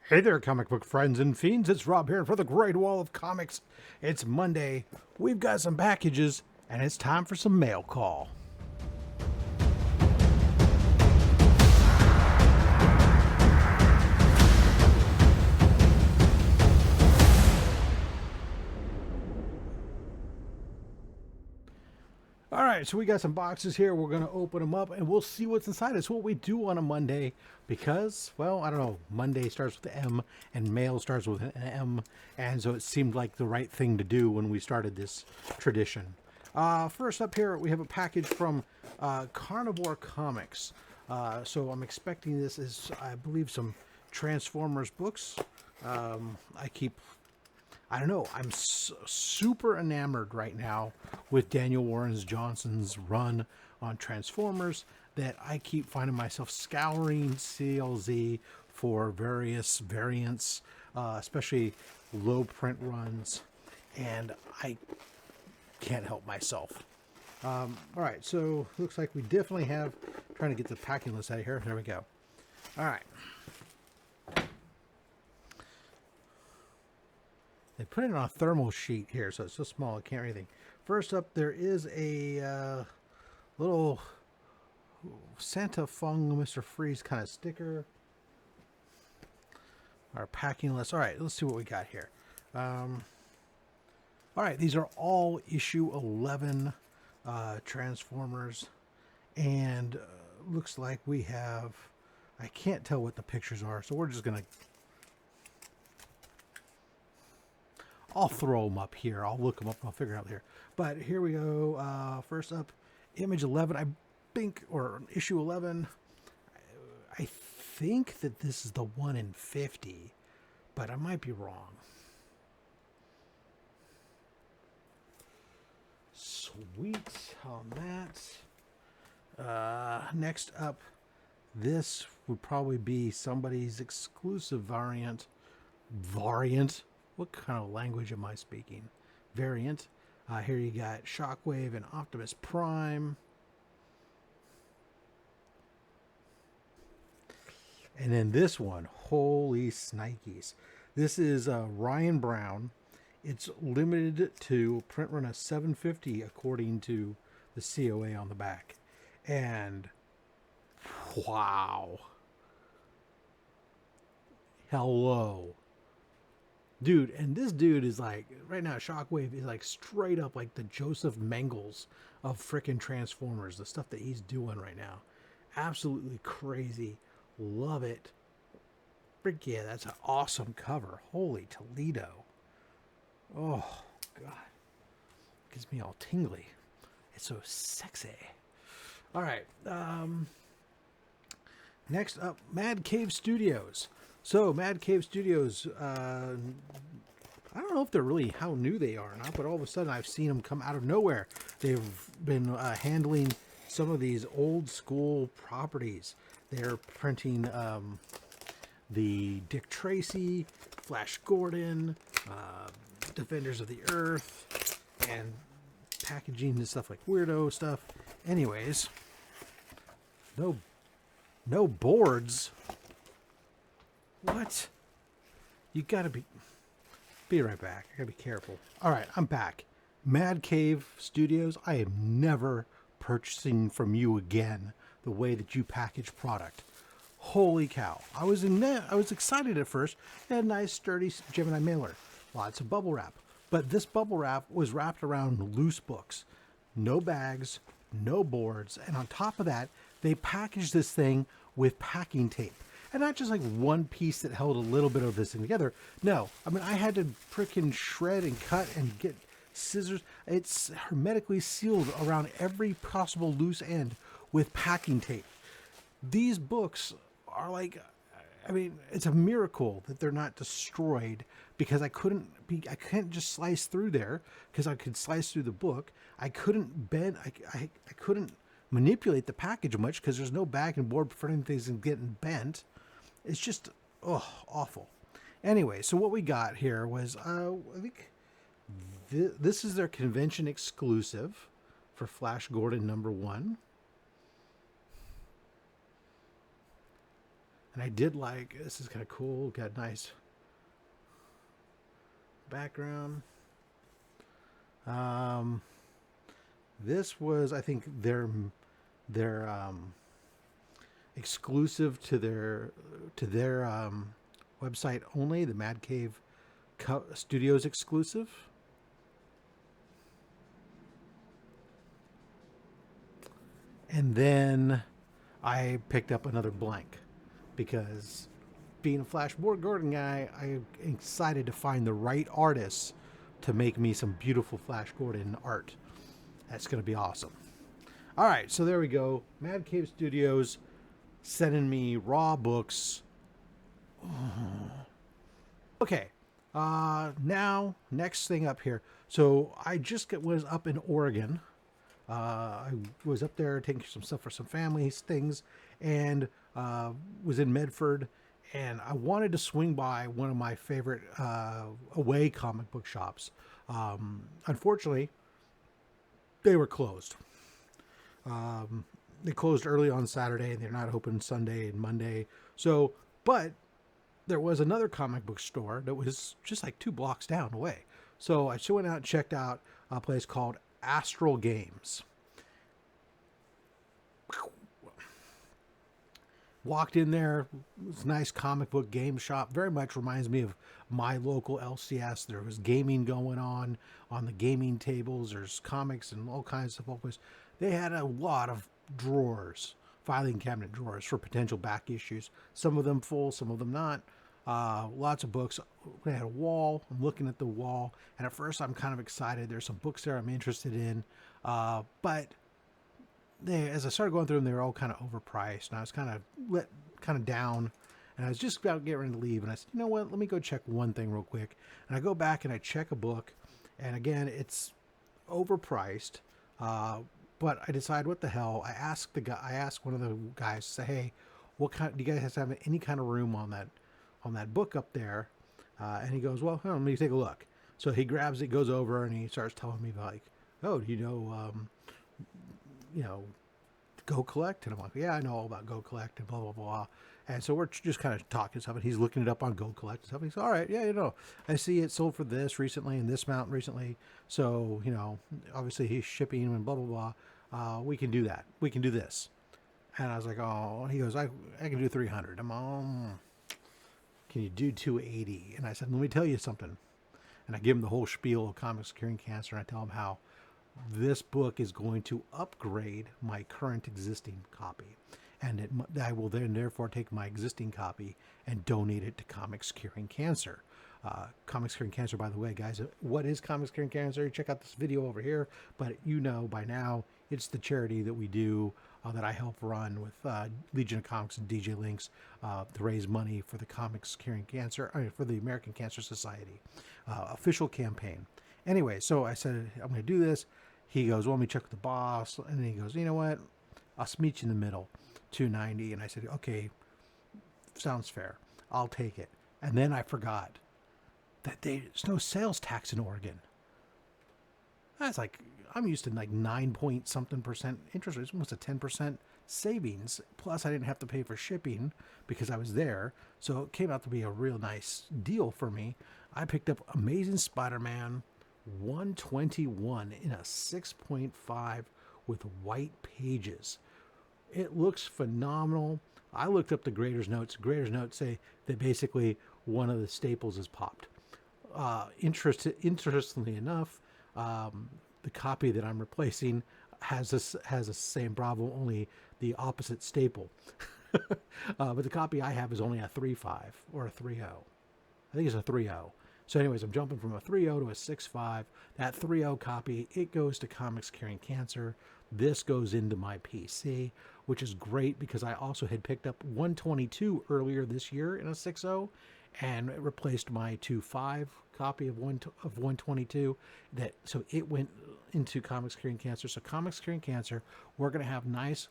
Hey there, comic book friends and fiends. It's Rob here for the Great Wall of Comics. It's Monday. We've got some packages, and it's time for some mail call. All right, so we got some boxes here. We're going to open them up and we'll see what's inside. It's what we do on a Monday because, well, I don't know, Monday starts with M and mail starts with an M. And so it seemed like the right thing to do when we started this tradition. First up here, we have a package from Carnivore Comics. So I'm expecting this is, I believe, some Transformers books. I don't know. I'm super enamored right now with Daniel Warren Johnson's run on Transformers that I keep finding myself scouring CLZ for various variants, especially low print runs, and I can't help myself. All right, so looks like we definitely have, trying to get the packing list out of here. There we go. All right. They put it on a thermal sheet here, so it's so small I can't read anything. First up, there is a little Santa Fung Mr. Freeze kind of sticker. Our packing list. All right, let's see what we got here. All right, these are all issue 11 Transformers. And looks like we have, I can't tell what the pictures are, so we're just going to, I'll throw them up here. I'll look them up and I'll figure it out here. But here we go. First up, image 11, I think, or issue 11. I think that this is the 1 in 50, but I might be wrong. Sweet on that. Next up, this would probably be somebody's exclusive variant. What kind of language am I speaking? Variant. Here you got Shockwave and Optimus Prime. And then this one, holy snikes. This is Ryan Brown. It's limited to print run of 750 according to the COA on the back. And wow. Hello. Dude, and this dude is like, right now, Shockwave is like straight up like the Joseph Mengels of frickin' Transformers. The stuff that he's doing right now. Absolutely crazy. Love it. Frick yeah, that's an awesome cover. Holy Toledo. Oh, God. Gets me all tingly. It's so sexy. All right. Next up, Mad Cave Studios. So, Mad Cave Studios, I don't know if they're really how new they are or not, but all of a sudden I've seen them come out of nowhere. They've been handling some of these old school properties. They're printing the Dick Tracy, Flash Gordon, Defenders of the Earth, and packaging and stuff like weirdo stuff. Anyways, no boards. What? You gotta be right back. I gotta be careful. All right, I'm back. Mad Cave Studios, I am never purchasing from you again the way that you package product. Holy cow. I was excited at first. It had a nice sturdy Gemini mailer. Lots of bubble wrap. But this bubble wrap was wrapped around loose books. No bags, no boards, and on top of that, they packaged this thing with packing tape. And not just like one piece that held a little bit of this thing together. No, I mean, I had to frickin' shred and cut and get scissors. It's hermetically sealed around every possible loose end with packing tape. These books are like, I mean, it's a miracle that they're not destroyed because I can't just slice through there because I could slice through the book. I couldn't bend, I couldn't manipulate the package much because there's no back and board preventing things from getting bent. It's just, awful. Anyway, so what we got here was, I think this is their convention exclusive for Flash Gordon #1. And I did like, this is kind of cool, got a nice background. This was, I think, their exclusive to their website only, the Mad Cave Studios exclusive. And then I picked up another blank because being a Flash Gordon guy, I'm excited to find the right artists to make me some beautiful Flash Gordon art. That's going to be awesome. All right, so there we go. Mad Cave Studios sending me raw books. Okay, now next thing up here. So I just was up in Oregon. I was up there taking some stuff for some family things, and was in Medford, and I wanted to swing by one of my favorite away comic book shops. Unfortunately, they were closed. They closed early on Saturday, and they're not open Sunday and Monday. So, but there was another comic book store that was just like 2 blocks down away. So I went out and checked out a place called Astral Games. Walked in there. It was a nice comic book game shop. Very much reminds me of my local LCS. There was gaming going on the gaming tables. There's comics and all kinds of stuff. They had a lot of drawers, filing cabinet drawers for potential back issues. Some of them full, some of them not. Lots of books. They had a wall. I'm looking at the wall, and at first I'm kind of excited. There's some books there I'm interested in, but as I started going through them, they were all kind of overpriced, and I was kind of down, and I was just about getting ready to leave, and I said, you know what, let me go check one thing real quick. And I go back and I check a book, and again, it's overpriced, but I decide, what the hell? I asked one of the guys, say, hey, what kind do you guys have any kind of room on that book up there? And he goes, well, let me take a look. So he grabs it, goes over, and he starts telling me, like, oh, do you know, Go Collect? And I'm like, yeah, I know all about Go Collect and blah, blah, blah. And so we're just kind of talking stuff, and he's looking it up on Go Collect and stuff. He's all right, yeah, I see it sold for this recently and this amount recently. So, obviously he's shipping and blah, blah, blah. We can do that. We can do this. And I was like, oh, he goes, I can do 300. I'm can you do 280? And I said, let me tell you something. And I give him the whole spiel of Comics Curing Cancer, and I tell him how this book is going to upgrade my current existing copy. And I will then therefore take my existing copy and donate it to Comics Curing Cancer. Comics Curing Cancer, by the way, guys, what is Comics Curing Cancer? Check out this video over here. But by now, it's the charity that we do, that I help run with Legion of Comics and DJ Links to raise money for the Comics Curing Cancer, for the American Cancer Society official campaign. Anyway, so I said, I'm going to do this. He goes, well, let me check with the boss. And then he goes, you know what? I'll meet you in the middle, 290. And I said, okay, sounds fair. I'll take it. And then I forgot that there's no sales tax in Oregon. That's like, I'm used to like 9-point-something% interest rates, almost a 10% savings. Plus, I didn't have to pay for shipping because I was there. So it came out to be a real nice deal for me. I picked up Amazing Spider-Man 121 in a 6.5 with white pages. It looks phenomenal. I looked up the grader's notes. Grader's notes say that basically one of the staples is popped. Interestingly enough, the copy that I'm replacing has the same problem, only the opposite staple. But the copy I have is only a 3.5 or a 3.0. I think it's a 3.0. So anyways, I'm jumping from a 3.0 to a 6.5. That 3.0 copy, it goes to Comics Curing Cancer. This goes into my PC, which is great because I also had picked up 122 earlier this year in a 6.0, and it replaced my 2.5 copy of 122. So it went into Comics Curing Cancer. So Comics Curing Cancer, we're going to have nice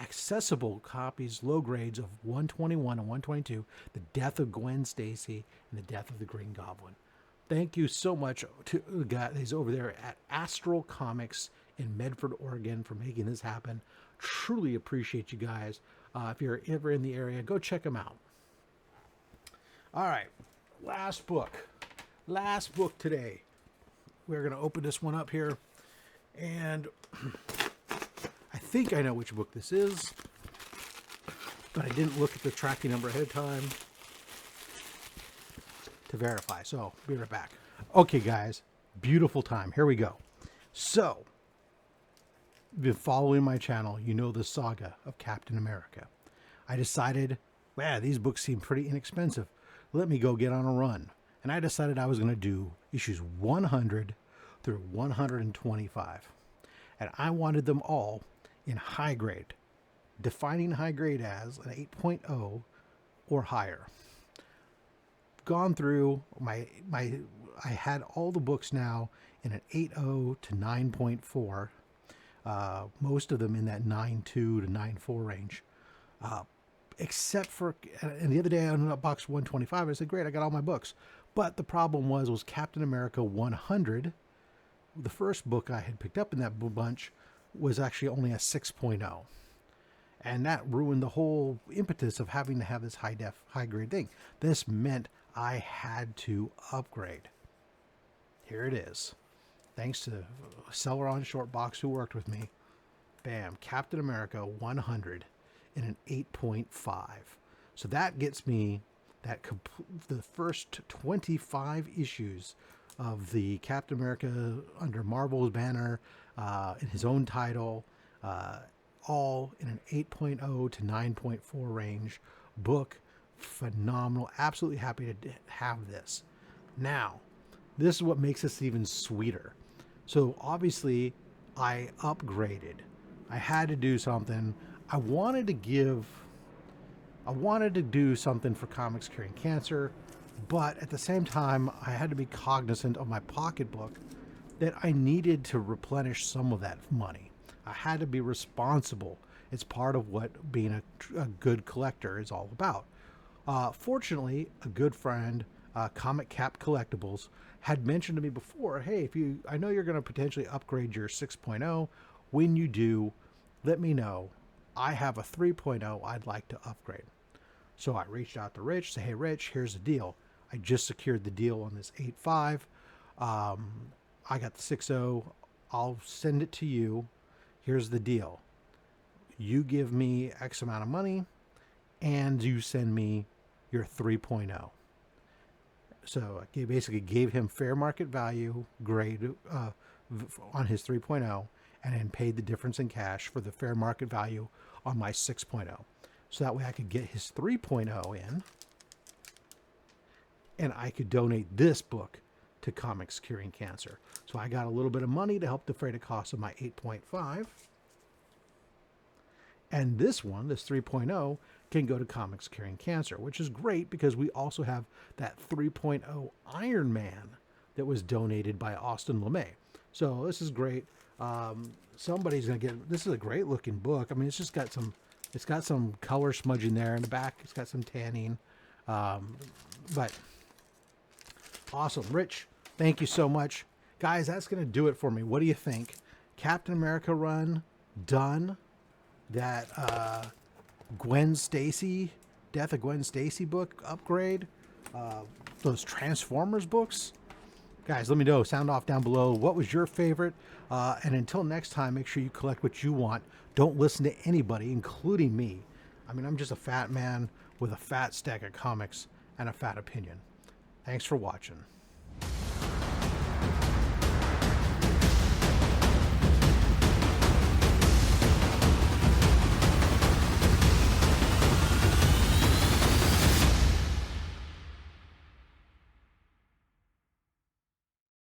accessible copies, low grades of 121 and 122, The Death of Gwen Stacy and The Death of the Green Goblin. Thank you so much to the guys over there at Astral Comics in Medford, Oregon for making this happen. Truly appreciate you guys. If you're ever in the area, go check them out. All right, last book today. We're going to open this one up here, and I think I know which book this is, but I didn't look at the tracking number ahead of time to verify, so be right back. Okay, guys, beautiful time. Here we go. So, been following my channel, you know the saga of Captain America. I decided, man, these books seem pretty inexpensive. Let me go get on a run. And I decided I was going to do issues 100 through 125. And I wanted them all in high grade, defining high grade as an 8.0 or higher. Gone through I had all the books now in an 8.0 to 9.4. Most of them in that 9.2 to 9.4 range. Except for, and the other day I opened up box 125. I said, great, I got all my books. But the problem was Captain America 100. The first book I had picked up in that bunch was actually only a 6.0. And that ruined the whole impetus of having to have this high grade thing. This meant I had to upgrade. Here it is. Thanks to a seller on Shortbox who worked with me. Bam, Captain America 100 in an 8.5. So that gets me the first 25 issues of the Captain America under Marvel's banner, in his own title, all in an 8.0 to 9.4 range book. Phenomenal. Absolutely happy to have this. Now, this is what makes this even sweeter. So obviously I upgraded. I had to do something. I wanted to do something for Comics Curing Cancer, but at the same time, I had to be cognizant of my pocketbook that I needed to replenish some of that money. I had to be responsible. It's part of what being a good collector is all about. Fortunately, a good friend, Comic Cap Collectibles, had mentioned to me before, hey, I know you're going to potentially upgrade your 6.0. When you do, let me know. I have a 3.0 I'd like to upgrade. So I reached out to Rich, say, hey, Rich, here's the deal. I just secured the deal on this 8.5. I got the 6.0. I'll send it to you. Here's the deal. You give me X amount of money, and you send me your 3.0. So I basically gave him fair market value grade on his 3.0, and then paid the difference in cash for the fair market value on my 6.0. So that way I could get his 3.0 in, and I could donate this book to Comics Curing Cancer. So I got a little bit of money to help defray the cost of my 8.5. And this one, this 3.0, can go to Comics Curing Cancer, which is great because we also have that 3.0 Iron Man that was donated by Austin LeMay. So this is great. Somebody's going to get, this is a great looking book. I mean, it's got some color smudging there in the back. It's got some tanning. But awesome. Rich, thank you so much. Guys, that's going to do it for me. What do you think? Captain America run done. That Gwen Stacy, Death of Gwen Stacy book upgrade. Those Transformers books. Guys, let me know. Sound off down below. What was your favorite? And until next time, make sure you collect what you want. Don't listen to anybody, including me. I mean, I'm just a fat man with a fat stack of comics and a fat opinion. Thanks for watching.